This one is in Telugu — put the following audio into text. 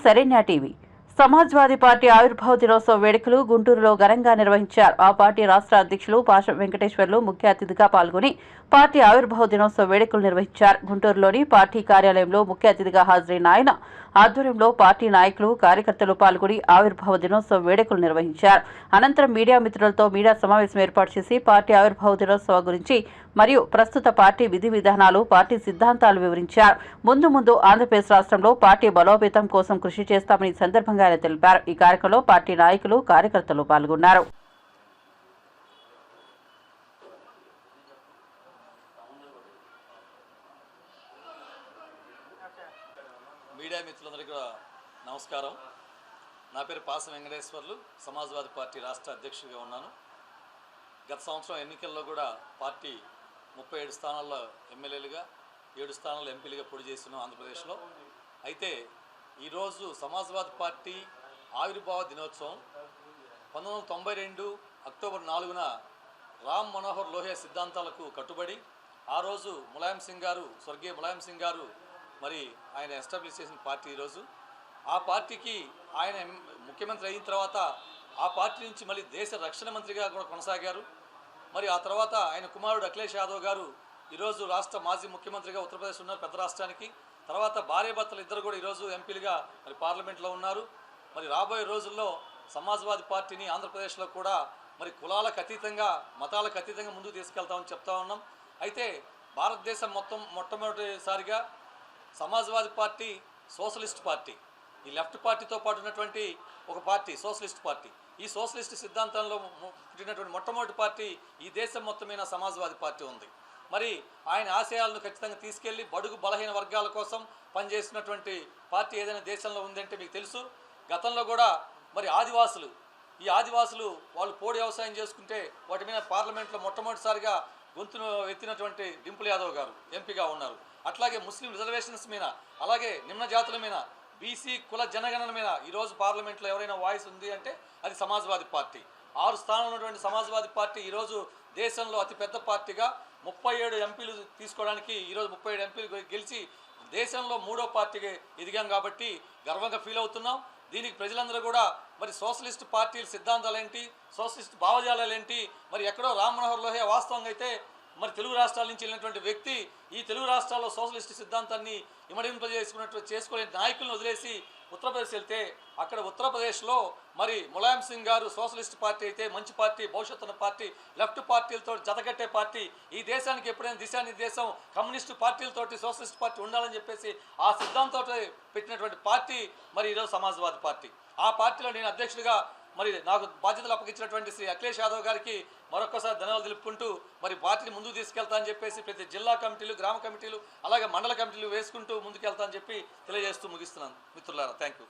శరణ్య టీవీ. సమాజ్వాదీ పార్టీ ఆవిర్భావ దినోత్సవ వేడుకలు గుంటూరులో ఘనంగా నిర్వహించారు. ఆ పార్టీ రాష్ట్ర అధ్యక్షులు పాషం వెంకటేశ్వర్లు ముఖ్య అతిథిగా పాల్గొని పార్టీ ఆవిర్భావ దినోత్సవ వేడుకలు నిర్వహించారు. గుంటూరులోని పార్టీ కార్యాలయంలో ముఖ్య అతిథిగా హాజరైన ఆయన ఆధ్వర్యంలో పార్టీ నాయకులు, కార్యకర్తలు పాల్గొని ఆవిర్భావ దినోత్సవ వేడుకలు నిర్వహించారు. అనంతరం మీడియా మిత్రులతో మీడియా సమావేశం ఏర్పాటు చేసి పార్టీ ఆవిర్భావ దినోత్సవం గురించి మరియు ప్రస్తుత పార్టీ విధి విధానాలు, పార్టీ సిద్ధాంతాలు వివరించారు. ముందు ఆంధ్రప్రదేశ్ రాష్ట్రంలో పార్టీ బలోపేతం కోసం కృషి చేస్తామని ఈ సందర్భంగా ఆయన తెలిపారు. ఈ కార్యక్రమంలో పార్టీ నాయకులు, కార్యకర్తలు పాల్గొన్నారు. మీడియా మిత్రులందరికీ కూడా నమస్కారం. నా పేరు పాషం వెంకటేశ్వర్లు, సమాజ్వాదీ పార్టీ రాష్ట్ర అధ్యక్షుడిగా ఉన్నాను. గత సంవత్సరం ఎన్నికల్లో కూడా పార్టీ 37 స్థానాల్లో ఎమ్మెల్యేలుగా, 7 స్థానాల్లో ఎంపీలుగా పోటీ చేస్తున్నాం ఆంధ్రప్రదేశ్లో. అయితే ఈరోజు సమాజ్వాదీ పార్టీ ఆవిర్భావ దినోత్సవం 1992 అక్టోబర్ 4న రామ్ మనోహర్ లోహియా సిద్ధాంతాలకు కట్టుబడి ఆ రోజు ములాయం సింగ్ గారు, స్వర్గీయ ములాయం సింగ్ గారు మరి ఆయన ఎస్టాబ్లిష్ చేసిన పార్టీ ఈరోజు. ఆ పార్టీకి ఆయన ముఖ్యమంత్రి అయిన తర్వాత ఆ పార్టీ నుంచి మళ్ళీ దేశ రక్షణ మంత్రిగా కూడా కొనసాగారు. మరి ఆ తర్వాత ఆయన కుమారుడు అఖిలేష్ యాదవ్ గారు ఈరోజు రాష్ట్ర మాజీ ముఖ్యమంత్రిగా ఉత్తరప్రదేశ్ ఉన్నారు, పెద్ద రాష్ట్రానికి. తర్వాత భార్యాభర్తలు ఇద్దరు కూడా ఈరోజు ఎంపీలుగా మరి పార్లమెంట్లో ఉన్నారు. మరి రాబోయే రోజుల్లో సమాజ్వాదీ పార్టీని ఆంధ్రప్రదేశ్లో కూడా మరి కులాలకు అతీతంగా, మతాలకు అతీతంగా ముందుకు తీసుకెళ్తామని చెప్తా ఉన్నాం. అయితే భారతదేశం మొట్టమొదటిసారిగా సమాజ్వాదీ పార్టీ సోషలిస్ట్ పార్టీ, ఈ లెఫ్ట్ పార్టీతో పాటు ఉన్నటువంటి ఒక పార్టీ సోషలిస్ట్ పార్టీ. ఈ సోషలిస్ట్ సిద్ధాంతంలో పుట్టినటువంటి మొట్టమొదటి పార్టీ ఈ దేశం మొత్తమైన సమాజ్వాదీ పార్టీ ఉంది. మరి ఆయన ఆశయాలను ఖచ్చితంగా తీసుకెళ్లి బడుగు బలహీన వర్గాల కోసం పనిచేసినటువంటి పార్టీ ఏదైనా దేశంలో ఉందంటే మీకు తెలుసు. గతంలో కూడా మరి ఈ ఆదివాసులు వాళ్ళు పోడి వ్యవసాయం చేసుకుంటే వాటి మీద పార్లమెంట్లో మొట్టమొదటిసారిగా గొంతును ఎత్తినటువంటి డింపుల్ యాదవ్ గారు ఎంపీగా ఉన్నారు. అట్లాగే ముస్లిం రిజర్వేషన్స్ మీద, అలాగే నిమ్న జాతుల మీద, బీసీ కుల జనగణన మీద ఈరోజు పార్లమెంట్లో ఎవరైనా వాయిస్ ఉంది అంటే అది సమాజ్వాదీ పార్టీ. 6 స్థానాలు ఉన్నటువంటి సమాజ్వాదీ పార్టీ ఈరోజు దేశంలో అతిపెద్ద పార్టీగా 37 ఎంపీలు తీసుకోవడానికి ఈరోజు 37 ఎంపీలు గెలిచి దేశంలో 3వ పార్టీగా ఎదిగాం కాబట్టి గర్వంగా ఫీల్ అవుతున్నాం. దీనికి ప్రజలందరూ కూడా మరి సోషలిస్ట్ పార్టీల సిద్ధాంతాలు ఏంటి, సోషలిస్ట్ భావజాలాలు ఏంటి, మరి ఎక్కడో రామ్ మనోహర్ లోహియా వాస్తవంగా అయితే మరి తెలుగు రాష్ట్రాల నుంచి వెళ్ళినటువంటి వ్యక్తి ఈ తెలుగు రాష్ట్రాల్లో సోషలిస్ట్ సిద్ధాంతాన్ని చేసుకోలేని నాయకులను వదిలేసి ఉత్తరప్రదేశ్ వెళ్తే అక్కడ ఉత్తరప్రదేశ్లో మరి ములాయం సింగ్ గారు సోషలిస్ట్ పార్టీ అయితే మంచి పార్టీ, భవిష్యత్తున్న పార్టీ, లెఫ్ట్ పార్టీలతో జతకట్టే పార్టీ, ఈ దేశానికి ఎప్పుడైనా దిశానిర్దేశం కమ్యూనిస్టు పార్టీలతోటి సోషలిస్ట్ పార్టీ ఉండాలని చెప్పేసి ఆ సిద్ధాంతంతో పెట్టినటువంటి పార్టీ మరి ఈరోజు సమాజ్వాదీ పార్టీ. ఆ పార్టీలో నేను అధ్యక్షుడిగా మరి నాకు బాధ్యతలు అప్పగించినటువంటి శ్రీ అఖిలేష్ యాదవ్ గారికి మరొకసారి ధన్యవాదాలు తెలుపుకుంటూ మరి పార్టీని ముందుకు తీసుకెళ్తా అని చెప్పేసి ప్రతి జిల్లా కమిటీలు, గ్రామ కమిటీలు, అలాగే మండల కమిటీలు వేసుకుంటూ ముందుకెళ్తా అని చెప్పి తెలియజేస్తూ ముగిస్తున్నాను. మిత్రులారా, థ్యాంక్ యూ.